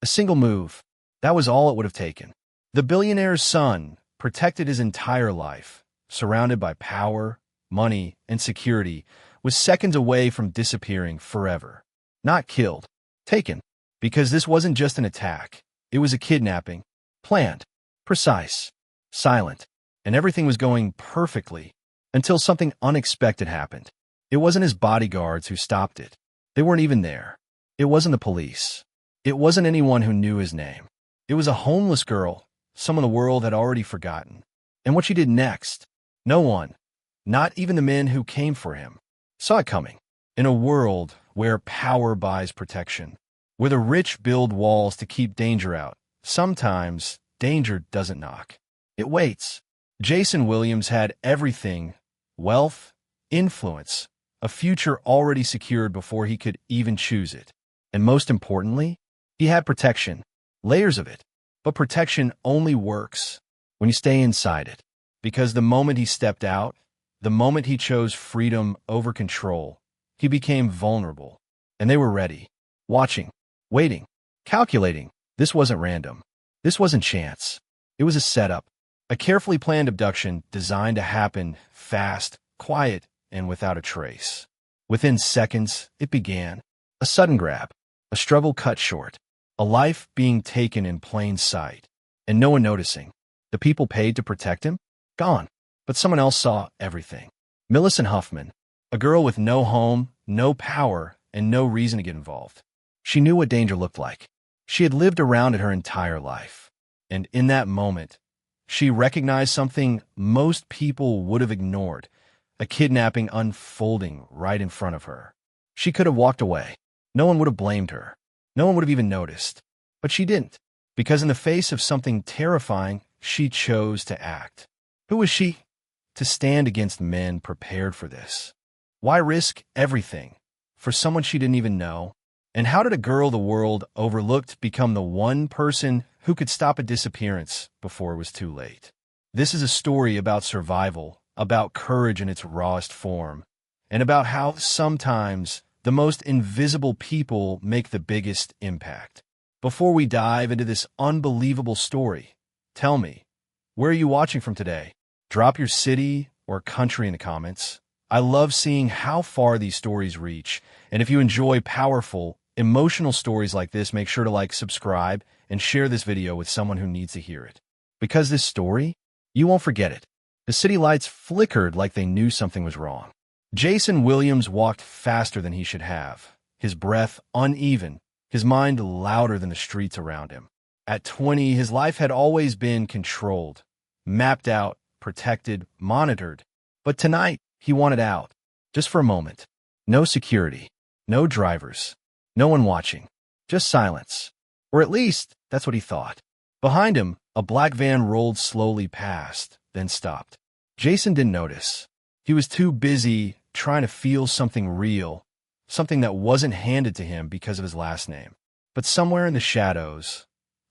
A single move. That was all it would have taken. The billionaire's son, protected his entire life, surrounded by power, money, and security, was seconds away from disappearing forever. Not killed, taken. Because this wasn't just an attack. It was a kidnapping. Planned. Precise. Silent. And everything was going perfectly until something unexpected happened. It wasn't his bodyguards who stopped it. They weren't even there. It wasn't the police. It wasn't anyone who knew his name. It was a homeless girl, someone the world had already forgotten. And what she did next, no one, not even the men who came for him, saw it coming. In a world where power buys protection, where the rich build walls to keep danger out, sometimes danger doesn't knock. It waits. Jason Williams had everything: wealth, influence, a future already secured before he could even choose it. And most importantly, he had protection, layers of it. But protection only works when you stay inside it. Because the moment he stepped out, the moment he chose freedom over control, he became vulnerable. And they were ready, watching, waiting, calculating. This wasn't random. This wasn't chance. It was a setup, a carefully planned abduction designed to happen fast, quiet, and without a trace. Within seconds, it began. A sudden grab, a struggle cut short, a life being taken in plain sight, and no one noticing. The people paid to protect him? Gone. But someone else saw everything. Millicent Huffman, a girl with no home, no power, and no reason to get involved. She knew what danger looked like. She had lived around it her entire life. And in that moment, she recognized something most people would have ignored, a kidnapping unfolding right in front of her. She could have walked away. No one would have blamed her. No one would have even noticed. But she didn't, because in the face of something terrifying, she chose to act. Who was she? To stand against men prepared for this. Why risk everything for someone she didn't even know? And how did a girl the world overlooked become the one person who could stop a disappearance before it was too late? This is a story about survival, about courage in its rawest form, and about how sometimes the most invisible people make the biggest impact. Before we dive into this unbelievable story, tell me, where are you watching from today? Drop your city or country in the comments. I love seeing how far these stories reach, and if you enjoy powerful, emotional stories like this, make sure to like, subscribe, and share this video with someone who needs to hear it. Because this story, you won't forget it. The city lights flickered like they knew something was wrong. Jason Williams walked faster than he should have, his breath uneven, his mind louder than the streets around him. At 20, his life had always been controlled, mapped out, protected, monitored. But tonight, he wanted out, just for a moment. No security, no drivers, no one watching, just silence. Or at least, that's what he thought. Behind him, a black van rolled slowly past, then stopped. Jason didn't notice. He was too busy trying to feel something real, something that wasn't handed to him because of his last name. But somewhere in the shadows,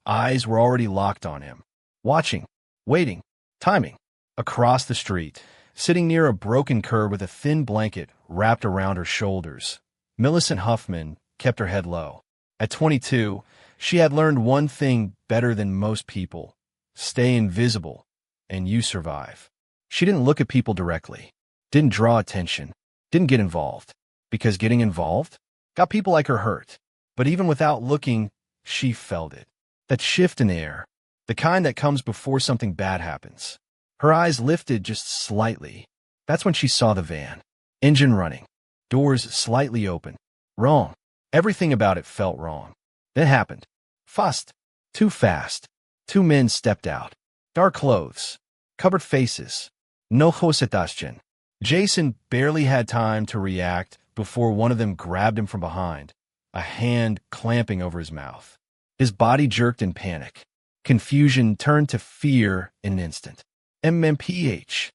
eyes were already locked on him, watching, waiting, timing. Across the street, sitting near a broken curb with a thin blanket wrapped around her shoulders, Millicent Huffman kept her head low. At 22, she had learned one thing better than most people: stay invisible, and you survive. She didn't look at people directly, didn't draw attention, didn't get involved, because getting involved got people like her hurt. But even without looking, she felt it. That shift in the air, the kind that comes before something bad happens. Her eyes lifted just slightly. That's when she saw the van. Engine running. Doors slightly open. Wrong. Everything about it felt wrong. Then happened. Fast. Too fast. Two men stepped out. Dark clothes. Covered faces. No hosetaschen. Jason barely had time to react before one of them grabbed him from behind, a hand clamping over his mouth. His body jerked in panic. Confusion turned to fear in an instant. MMPH.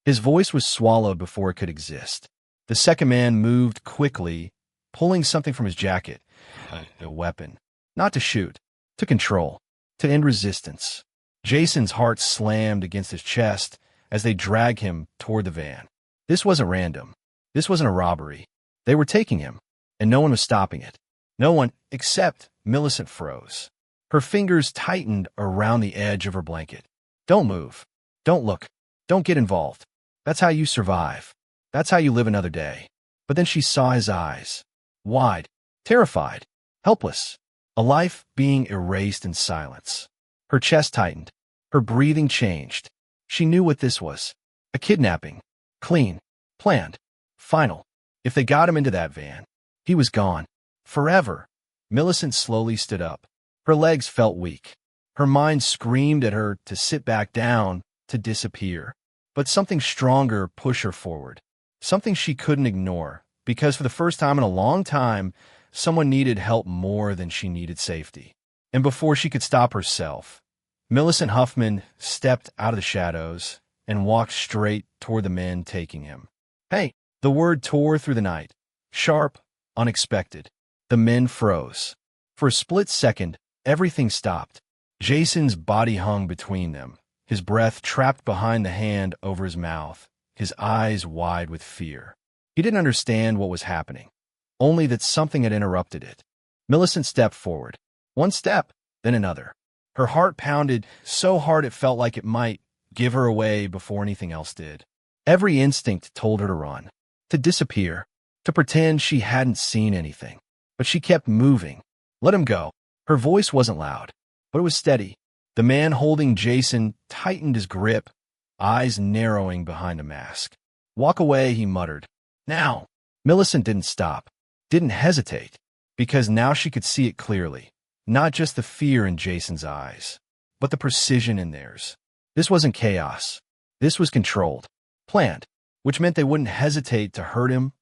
His voice was swallowed before it could exist. The second man moved quickly, pulling something from his jacket. A weapon. Not to shoot, to control, to end resistance. Jason's heart slammed against his chest as they dragged him toward the van. This wasn't random. This wasn't a robbery. They were taking him, and no one was stopping it. No one except Millicent froze. Her fingers tightened around the edge of her blanket. Don't move. Don't look. Don't get involved. That's how you survive. That's how you live another day. But then she saw his eyes. Wide, terrified, helpless. A life being erased in silence. Her chest tightened. Her breathing changed. She knew what this was. A kidnapping. Clean. Planned. Final. If they got him into that van, he was gone. Forever. Millicent slowly stood up. Her legs felt weak. Her mind screamed at her to sit back down, to disappear. But something stronger pushed her forward. Something she couldn't ignore, because for the first time in a long time, someone needed help more than she needed safety. And before she could stop herself, Millicent Huffman stepped out of the shadows and walked straight toward the men taking him. Hey! The word tore through the night. Sharp, unexpected. The men froze. For a split second, everything stopped. Jason's body hung between them, his breath trapped behind the hand over his mouth, his eyes wide with fear. He didn't understand what was happening, only that something had interrupted it. Millicent stepped forward. One step, then another. Her heart pounded so hard it felt like it might give her away before anything else did. Every instinct told her to run, to disappear, to pretend she hadn't seen anything. But she kept moving. Let him go. Her voice wasn't loud, but it was steady. The man holding Jason tightened his grip, eyes narrowing behind a mask. Walk away, he muttered. Now. Millicent didn't stop, didn't hesitate, because now she could see it clearly. Not just the fear in Jason's eyes, but the precision in theirs. This wasn't chaos. This was controlled, planned, which meant they wouldn't hesitate to hurt him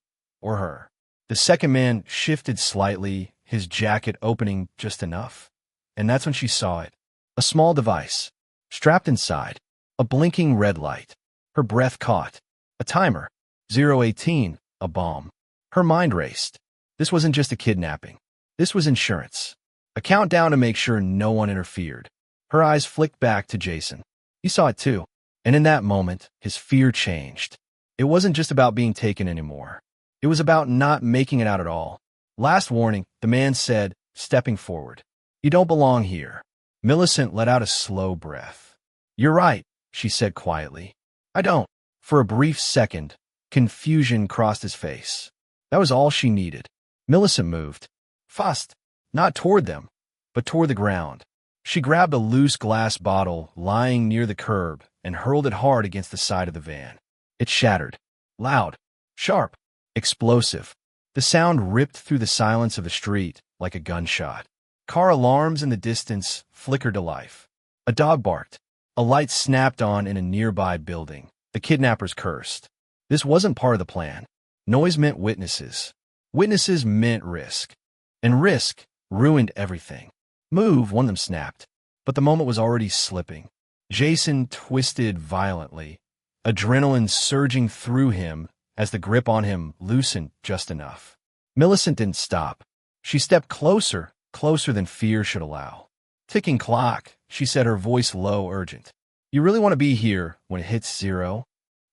or her. The second man shifted slightly, his jacket opening just enough. And that's when she saw it. A small device, strapped inside, a blinking red light. Her breath caught. A timer. 018, a bomb. Her mind raced. This wasn't just a kidnapping. This was insurance. A countdown to make sure no one interfered. Her eyes flicked back to Jason. He saw it too. And in that moment, his fear changed. It wasn't just about being taken anymore. It was about not making it out at all. Last warning, the man said, stepping forward. You don't belong here. Millicent let out a slow breath. You're right, she said quietly. I don't. For a brief second, confusion crossed his face. That was all she needed. Millicent moved. Fast. Not toward them, but toward the ground. She grabbed a loose glass bottle lying near the curb and hurled it hard against the side of the van. It shattered. Loud. Sharp. Explosive. The sound ripped through the silence of the street like a gunshot. Car alarms in the distance flickered to life. A dog barked. A light snapped on in a nearby building. The kidnappers cursed. This wasn't part of the plan. Noise meant witnesses. Witnesses meant risk. And risk ruined everything. Move, one of them snapped. But the moment was already slipping. Jason twisted violently, adrenaline surging through him as the grip on him loosened just enough. Millicent didn't stop. She stepped closer, closer than fear should allow. Ticking clock, she said, her voice low, urgent. You really want to be here when it hits 0?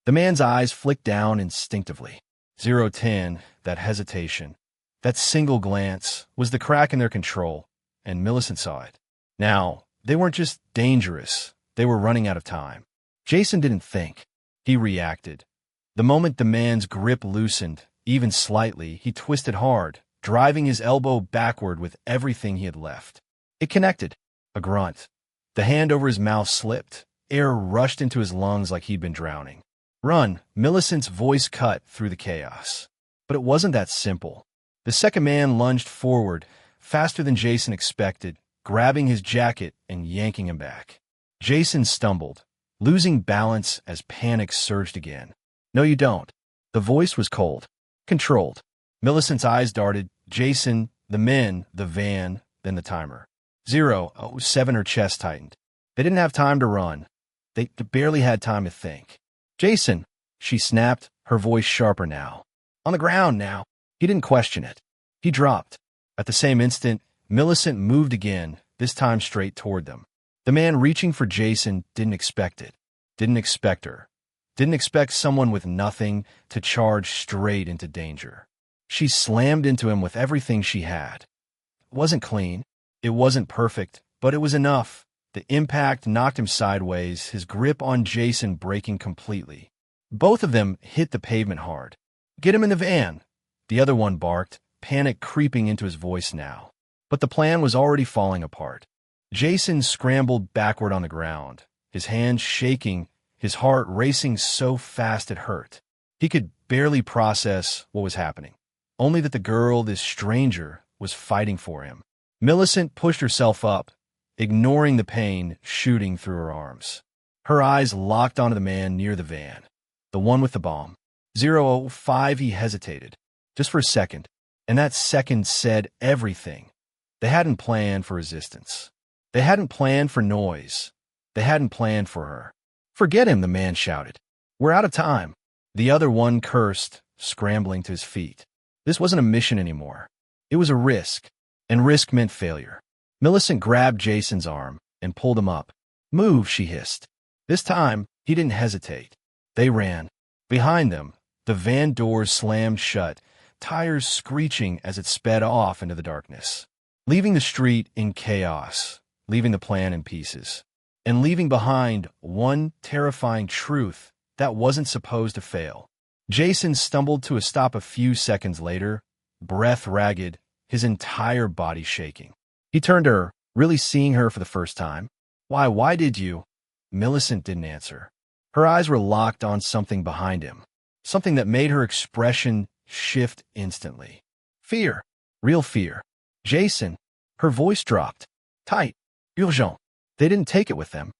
The man's eyes flicked down instinctively. 010, that hesitation, that single glance, was the crack in their control, and Millicent saw it. Now, they weren't just dangerous, they were running out of time. Jason didn't think. He reacted. The moment the man's grip loosened, even slightly, he twisted hard, driving his elbow backward with everything he had left. It connected. A grunt. The hand over his mouth slipped. Air rushed into his lungs like he'd been drowning. Run, Millicent's voice cut through the chaos. But it wasn't that simple. The second man lunged forward, faster than Jason expected, grabbing his jacket and yanking him back. Jason stumbled, losing balance as panic surged again. No, you don't. The voice was cold, controlled. Millicent's eyes darted. Jason, the men, the van, then the timer. 007, her chest tightened. They didn't have time to run. They barely had time to think. Jason, she snapped, her voice sharper now. On the ground now. He didn't question it. He dropped. At the same instant, Millicent moved again, this time straight toward them. The man reaching for Jason didn't expect it. Didn't expect her. Didn't expect someone with nothing to charge straight into danger. She slammed into him with everything she had. It wasn't clean. It wasn't perfect, But it was enough. The impact knocked him sideways, his grip on Jason breaking completely. Both of them hit the pavement hard. "Get him in the van," the other one barked, panic creeping into his voice now. But the plan was already falling apart. Jason scrambled backward on the ground, his hands shaking, his heart racing so fast it hurt. He could barely process what was happening. Only that the girl, this stranger, was fighting for him. Millicent pushed herself up, ignoring the pain shooting through her arms. Her eyes locked onto the man near the van, the one with the bomb. 005, he hesitated, just for a second, and that second said everything. They hadn't planned for resistance. They hadn't planned for noise. They hadn't planned for her. "Forget him," the man shouted. "We're out of time." The other one cursed, scrambling to his feet. This wasn't a mission anymore. It was a risk, and risk meant failure. Millicent grabbed Jason's arm and pulled him up. "Move," she hissed. This time, he didn't hesitate. They ran. Behind them, the van doors slammed shut, tires screeching as it sped off into the darkness, leaving the street in chaos, leaving the plan in pieces, and leaving behind one terrifying truth that wasn't supposed to fail. Jason stumbled to a stop a few seconds later, breath ragged, his entire body shaking. He turned to her, really seeing her for the first time. Why did you?" Millicent didn't answer. Her eyes were locked on something behind him, something that made her expression shift instantly. Fear. Real fear. "Jason." Her voice dropped. "Tight. Urgent." They didn't take it with them.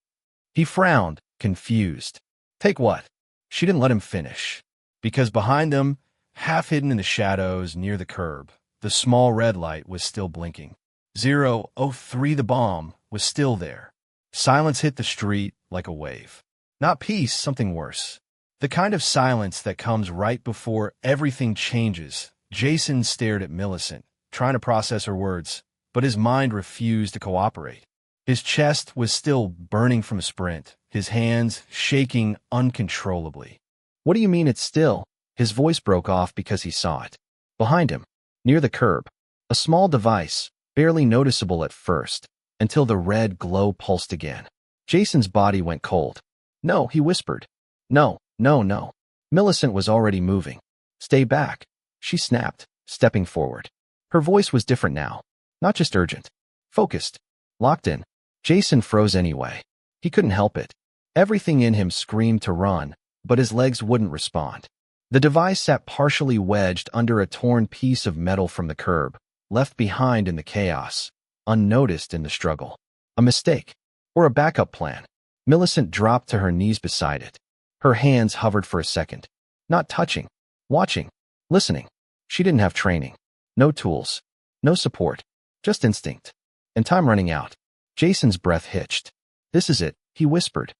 He frowned, confused. "Take what?" She didn't let him finish. Because behind them, half hidden in the shadows near the curb, the small red light was still blinking. 003, the bomb, was still there. Silence hit the street like a wave. Not peace, something worse. The kind of silence that comes right before everything changes. Jason stared at Millicent, trying to process her words, but his mind refused to cooperate. His chest was still burning from a sprint, his hands shaking uncontrollably. "What do you mean it's still?" His voice broke off because he saw it. Behind him, near the curb, a small device, barely noticeable at first, until the red glow pulsed again. Jason's body went cold. "No," he whispered. "No, no, no." Millicent was already moving. "Stay back," she snapped, stepping forward. Her voice was different now, not just urgent, focused, locked in. Jason froze anyway. He couldn't help it. Everything in him screamed to run, but his legs wouldn't respond. The device sat partially wedged under a torn piece of metal from the curb, left behind in the chaos, unnoticed in the struggle. A mistake, or a backup plan. Millicent dropped to her knees beside it. Her hands hovered for a second, not touching, watching, listening. She didn't have training, no tools, no support, just instinct. And time running out. Jason's breath hitched. "This is it," he whispered.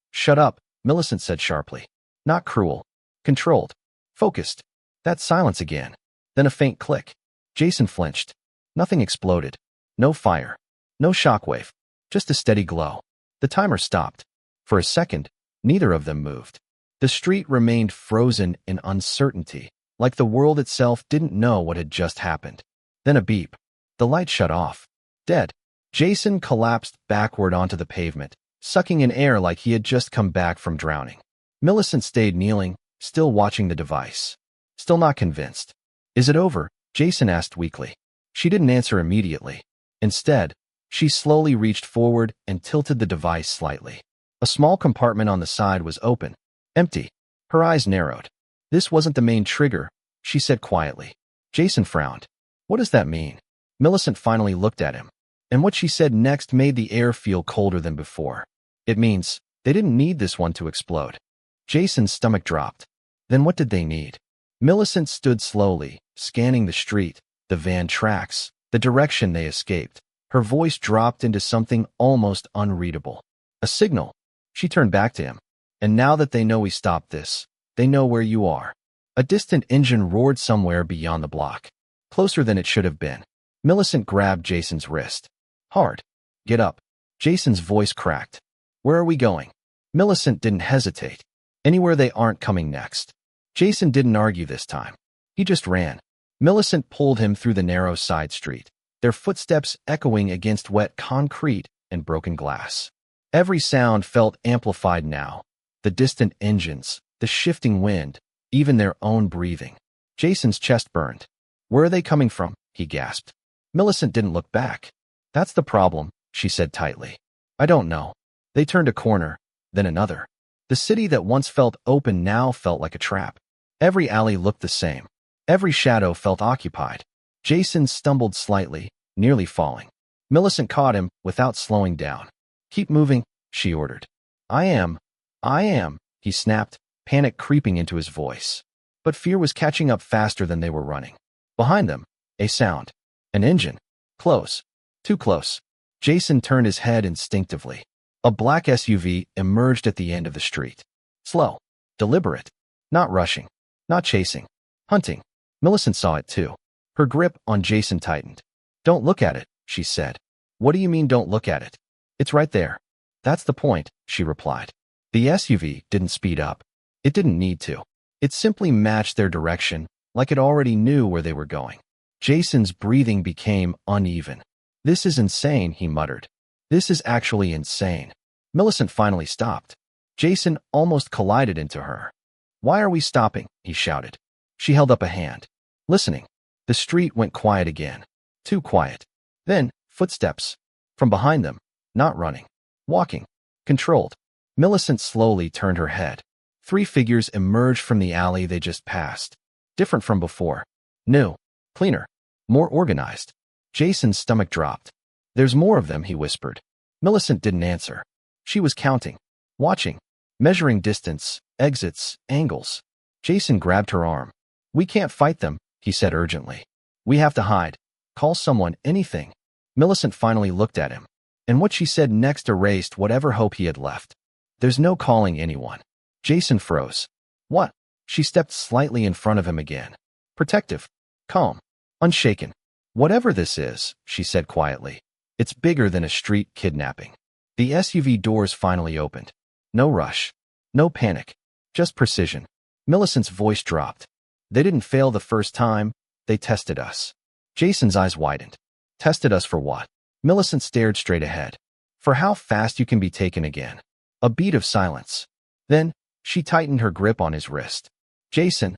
Shut up," Millicent said sharply. Not cruel, controlled, focused. That silence again. Then a faint click. Jason flinched. Nothing exploded. No fire. No shockwave. Just a steady glow. The timer stopped. For a second, neither of them moved. The street remained frozen in uncertainty, like the world itself didn't know what had just happened. Then a beep. The light shut off. Dead. Jason collapsed backward onto the pavement, sucking in air like he had just come back from drowning. Millicent stayed kneeling, still watching the device. Still not convinced. "Is it over?" Jason asked weakly. She didn't answer immediately. Instead, she slowly reached forward and tilted the device slightly. A small compartment on the side was open, empty. Her eyes narrowed. "This wasn't the main trigger," she said quietly. Jason frowned. "What does that mean?" Millicent finally looked at him, and what she said next made the air feel colder than before. "It means they didn't need this one to explode." Jason's stomach dropped. Then what did they need? Millicent stood slowly, scanning the street, the van tracks, the direction they escaped. Her voice dropped into something almost unreadable. "A signal." She turned back to him. "And now that they know we stopped this, they know where you are." A distant engine roared somewhere beyond the block, closer than it should have been. Millicent grabbed Jason's wrist. Hard. "Get up." Jason's voice cracked. "Where are we going?" Millicent didn't hesitate. "Anywhere they aren't coming next." Jason didn't argue this time. He just ran. Millicent pulled him through the narrow side street. their footsteps echoing against wet concrete and broken glass. Every sound felt amplified now. The distant engines, the shifting wind, even their own breathing. Jason's chest burned. "Where are they coming from?" he gasped. Millicent didn't look back. "That's the problem," she said tightly. "I don't know." They turned a corner, then another. The city that once felt open now felt like a trap. Every alley looked the same. Every shadow felt occupied. Jason stumbled slightly, nearly falling. Millicent caught him without slowing down. "Keep moving," she ordered. I am, he snapped, panic creeping into his voice. But fear was catching up faster than they were running. Behind them, a sound. An engine. Close. Too close. Jason turned his head instinctively. A black SUV emerged at the end of the street. Slow. Deliberate. Not rushing. Not chasing. Hunting. Millicent saw it too. Her grip on Jason tightened. "Don't look at it," she said. "What do you mean don't look at it?" "It's right there." "That's the point," she replied. The SUV didn't speed up. It didn't need to. It simply matched their direction, like it already knew where they were going. Jason's breathing became uneven. "This is insane," he muttered. "This is actually insane." Millicent finally stopped. Jason almost collided into her. "Why are we stopping?" he shouted. She held up a hand. Listening. The street went quiet again. Too quiet. Then, footsteps. From behind them. Not running. Walking. Controlled. Millicent slowly turned her head. 3 figures emerged from the alley they just passed. Different from before. New. Cleaner. More organized. Jason's stomach dropped. "There's more of them," he whispered. Millicent didn't answer. She was counting. Watching. Measuring distance, exits, angles. Jason grabbed her arm. "We can't fight them," he said urgently. "We have to hide. Call someone, anything." Millicent finally looked at him. And what she said next erased whatever hope he had left. "There's no calling anyone." Jason froze. "What?" She stepped slightly in front of him again. Protective. Calm. Unshaken. "Whatever this is," she said quietly, "it's bigger than a street kidnapping." The SUV doors finally opened. No rush. No panic. Just precision. Millicent's voice dropped. "They didn't fail the first time. They tested us." Jason's eyes widened. "Tested us for what?" Millicent stared straight ahead. "For how fast you can be taken again." A beat of silence. Then, she tightened her grip on his wrist. "Jason,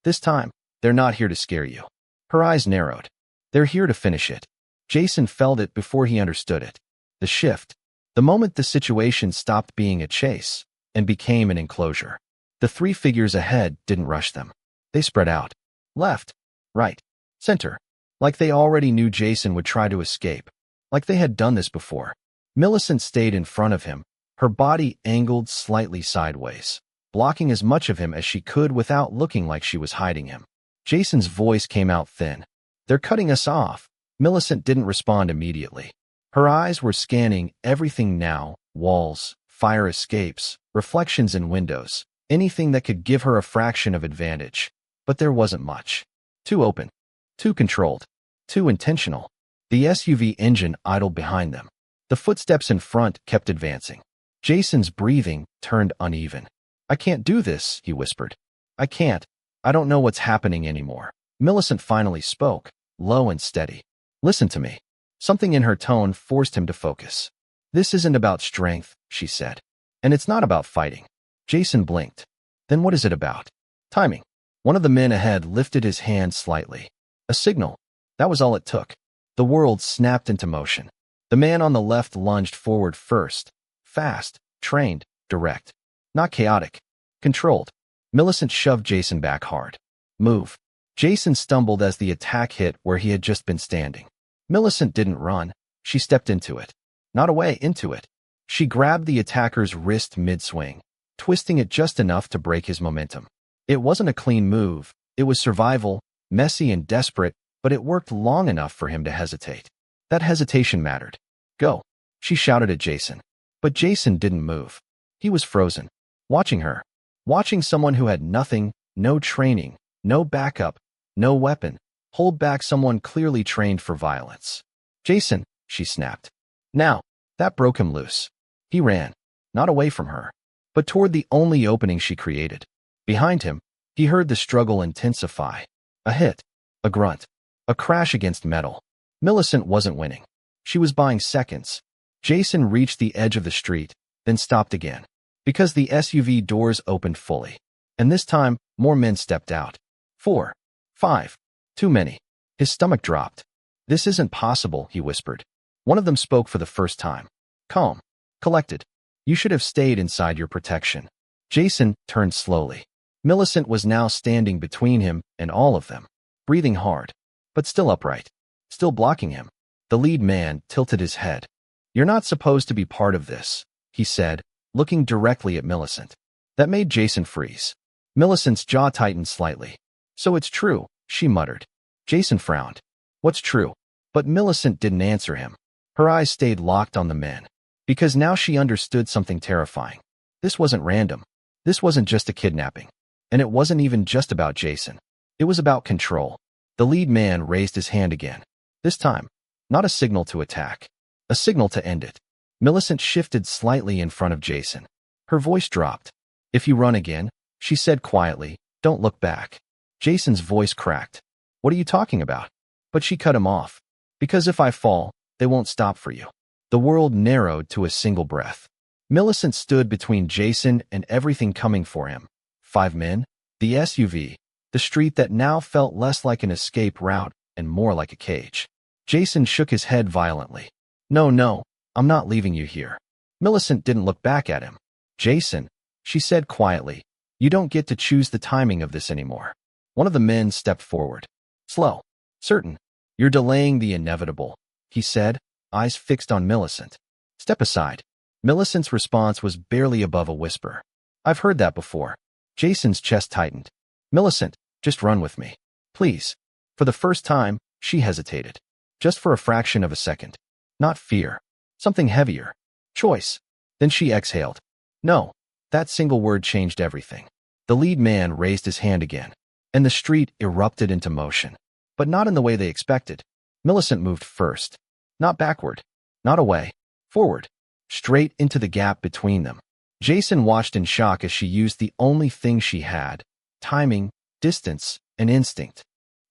this time, they're not here to scare you." Her eyes narrowed. "They're here to finish it." Jason felt it before he understood it. The shift. The moment the situation stopped being a chase and became an enclosure. The 3 figures ahead didn't rush them. They spread out. Left. Right. Center. Like they already knew Jason would try to escape. Like they had done this before. Millicent stayed in front of him, her body angled slightly sideways, blocking as much of him as she could without looking like she was hiding him. Jason's voice came out thin. "They're cutting us off." Millicent didn't respond immediately. Her eyes were scanning everything now: walls, fire escapes, reflections in windows, anything that could give her a fraction of advantage. But there wasn't much. Too open. Too controlled. Too intentional. The SUV engine idled behind them. The footsteps in front kept advancing. Jason's breathing turned uneven. "I can't do this," he whispered. "I can't. I don't know what's happening anymore." Millicent finally spoke, low and steady. "Listen to me." Something in her tone forced him to focus. "This isn't about strength," she said. "And it's not about fighting." Jason blinked. "Then what is it about?" "Timing." One of the men ahead lifted his hand slightly. A signal. That was all it took. The world snapped into motion. The man on the left lunged forward first. Fast, trained, direct. Not chaotic. Controlled. Millicent shoved Jason back hard. "Move." Jason stumbled as the attack hit where he had just been standing. Millicent didn't run. She stepped into it. Not away, into it. She grabbed the attacker's wrist mid-swing, twisting it just enough to break his momentum. It wasn't a clean move. It was survival, messy and desperate, but it worked long enough for him to hesitate. That hesitation mattered. "Go," she shouted at Jason. But Jason didn't move. He was frozen. Watching her. Watching someone who had nothing, no training, no backup, no weapon, hold back someone clearly trained for violence. "Jason," she snapped. Now, that broke him loose. He ran. Not away from her, but toward the only opening she created. Behind him, he heard the struggle intensify. A hit. A grunt. A crash against metal. Millicent wasn't winning. She was buying seconds. Jason reached the edge of the street, then stopped again, because the SUV doors opened fully. And this time, more men stepped out. 4, 5. Too many. His stomach dropped. This isn't possible, he whispered. One of them spoke for the first time. Calm. Collected. You should have stayed inside your protection. Jason turned slowly. Millicent was now standing between him and all of them, breathing hard, but still upright, still blocking him. The lead man tilted his head. You're not supposed to be part of this, he said, looking directly at Millicent. That made Jason freeze. Millicent's jaw tightened slightly. So it's true, she muttered. Jason frowned. What's true? But Millicent didn't answer him. Her eyes stayed locked on the men, because now she understood something terrifying. This wasn't random. This wasn't just a kidnapping. And it wasn't even just about Jason. It was about control. The lead man raised his hand again. This time, not a signal to attack. A signal to end it. Millicent shifted slightly in front of Jason. Her voice dropped. If you run again, she said quietly, don't look back. Jason's voice cracked. What are you talking about? But she cut him off. Because if I fall, they won't stop for you. The world narrowed to a single breath. Millicent stood between Jason and everything coming for him. 5 men, the SUV, the street that now felt less like an escape route and more like a cage. Jason shook his head violently. No, I'm not leaving you here. Millicent didn't look back at him. Jason, she said quietly, you don't get to choose the timing of this anymore. One of the men stepped forward. Slow. Certain. You're delaying the inevitable, he said, eyes fixed on Millicent. Step aside. Millicent's response was barely above a whisper. I've heard that before. Jason's chest tightened. Millicent, just run with me. Please. For the first time, she hesitated. Just for a fraction of a second. Not fear. Something heavier. Choice. Then she exhaled. No. That single word changed everything. The lead man raised his hand again, and the street erupted into motion. But not in the way they expected. Millicent moved first. Not backward. Not away. Forward. Straight into the gap between them. Jason watched in shock as she used the only thing she had: timing, distance, and instinct.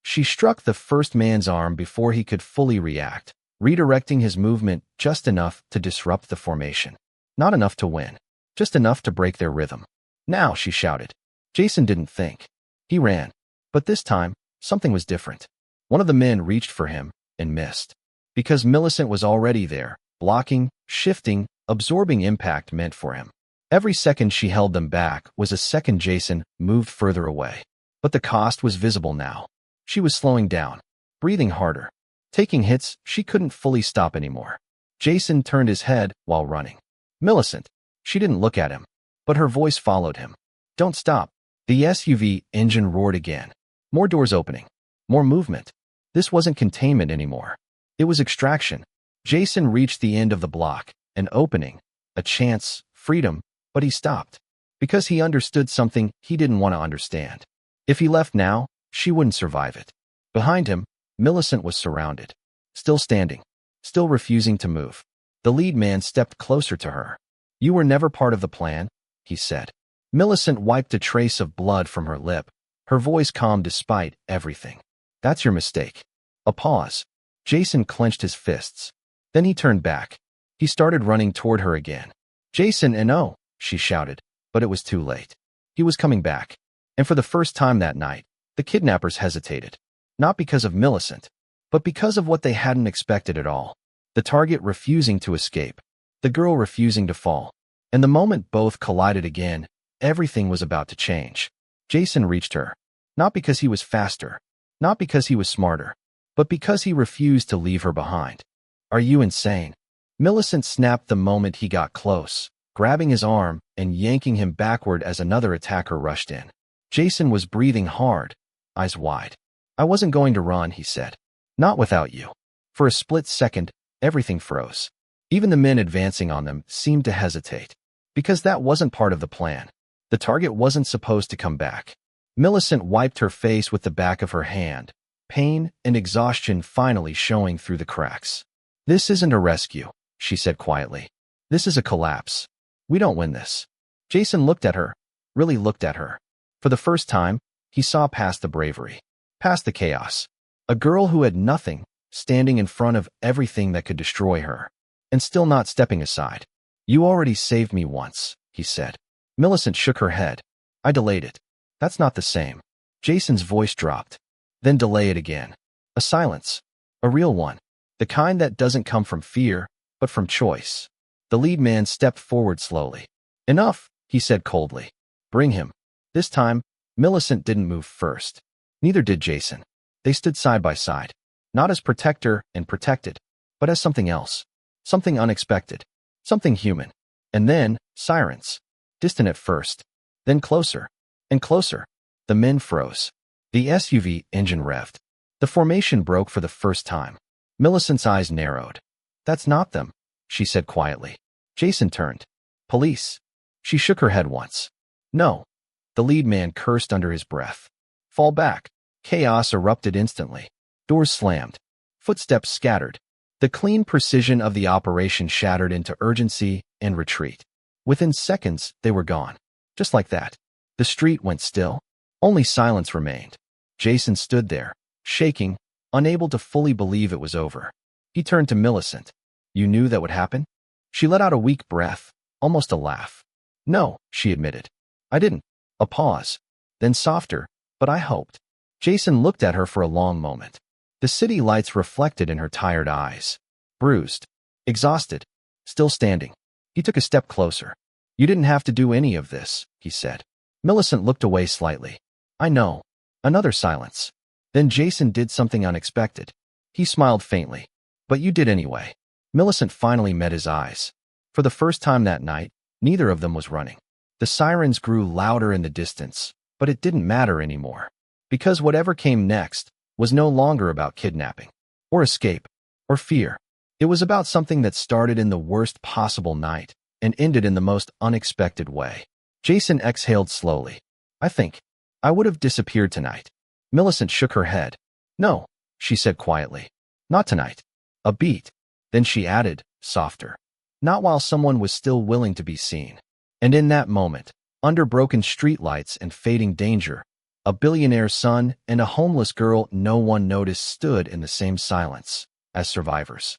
She struck the first man's arm before he could fully react, redirecting his movement just enough to disrupt the formation. Not enough to win, just enough to break their rhythm. Now, she shouted. Jason didn't think. He ran. But this time, something was different. One of the men reached for him and missed. Because Millicent was already there, blocking, shifting, absorbing impact meant for him. Every second she held them back was a second Jason moved further away. But the cost was visible now. She was slowing down, breathing harder, taking hits she couldn't fully stop anymore. Jason turned his head while running. Millicent. She didn't look at him, but her voice followed him. Don't stop. The SUV engine roared again. More doors opening. More movement. This wasn't containment anymore. It was extraction. Jason reached the end of the block, an opening, a chance, freedom, but he stopped. Because he understood something he didn't want to understand. If he left now, she wouldn't survive it. Behind him, Millicent was surrounded. Still standing. Still refusing to move. The lead man stepped closer to her. You were never part of the plan, he said. Millicent wiped a trace of blood from her lip, her voice calm despite everything. That's your mistake. A pause. Jason clenched his fists. Then he turned back. He started running toward her again. Jason, and oh, she shouted, but it was too late. He was coming back. And for the first time that night, the kidnappers hesitated. Not because of Millicent, but because of what they hadn't expected at all. The target refusing to escape. The girl refusing to fall. And the moment both collided again, everything was about to change. Jason reached her. Not because he was faster. Not because he was smarter. But because he refused to leave her behind. Are you insane? Millicent snapped the moment he got close, grabbing his arm and yanking him backward as another attacker rushed in. Jason was breathing hard, eyes wide. I wasn't going to run, he said. Not without you. For a split second, everything froze. Even the men advancing on them seemed to hesitate. Because that wasn't part of the plan. The target wasn't supposed to come back. Millicent wiped her face with the back of her hand, pain and exhaustion finally showing through the cracks. This isn't a rescue, she said quietly. This is a collapse. We don't win this. Jason looked at her, really looked at her. For the first time, he saw past the bravery, past the chaos. A girl who had nothing, standing in front of everything that could destroy her, and still not stepping aside. "You already saved me once," he said. Millicent shook her head. "I delayed it." "That's not the same." Jason's voice dropped. "Then delay it again." A silence. A real one. The kind that doesn't come from fear, but from choice. The lead man stepped forward slowly. "Enough," he said coldly. "Bring him." This time, Millicent didn't move first. Neither did Jason. They stood side by side, not as protector and protected, but as something else. Something unexpected. Something human. And then, sirens. Distant at first. Then closer. And closer. The men froze. The SUV engine revved. The formation broke for the first time. Millicent's eyes narrowed. "That's not them," she said quietly. Jason turned. "Police." She shook her head once. "No." The lead man cursed under his breath. "Fall back." Chaos erupted instantly. Doors slammed. Footsteps scattered. The clean precision of the operation shattered into urgency and retreat. Within seconds, they were gone. Just like that. The street went still. Only silence remained. Jason stood there, shaking, unable to fully believe it was over. He turned to Millicent. "You knew that would happen?" She let out a weak breath, almost a laugh. "No," she admitted. "I didn't." A pause. Then softer, "But I hoped." Jason looked at her for a long moment. The city lights reflected in her tired eyes. Bruised. Exhausted. Still standing. He took a step closer. "You didn't have to do any of this," he said. Millicent looked away slightly. "I know." Another silence. Then Jason did something unexpected. He smiled faintly. "But you did anyway." Millicent finally met his eyes. For the first time that night, neither of them was running. The sirens grew louder in the distance, but it didn't matter anymore. Because whatever came next was no longer about kidnapping, or escape, or fear. It was about something that started in the worst possible night and ended in the most unexpected way. Jason exhaled slowly. "I think I would have disappeared tonight." Millicent shook her head. "No," she said quietly. "Not tonight." A beat. Then she added, softer. "Not while someone was still willing to be seen." And in that moment, under broken streetlights and fading danger, a billionaire's son and a homeless girl no one noticed stood in the same silence as survivors.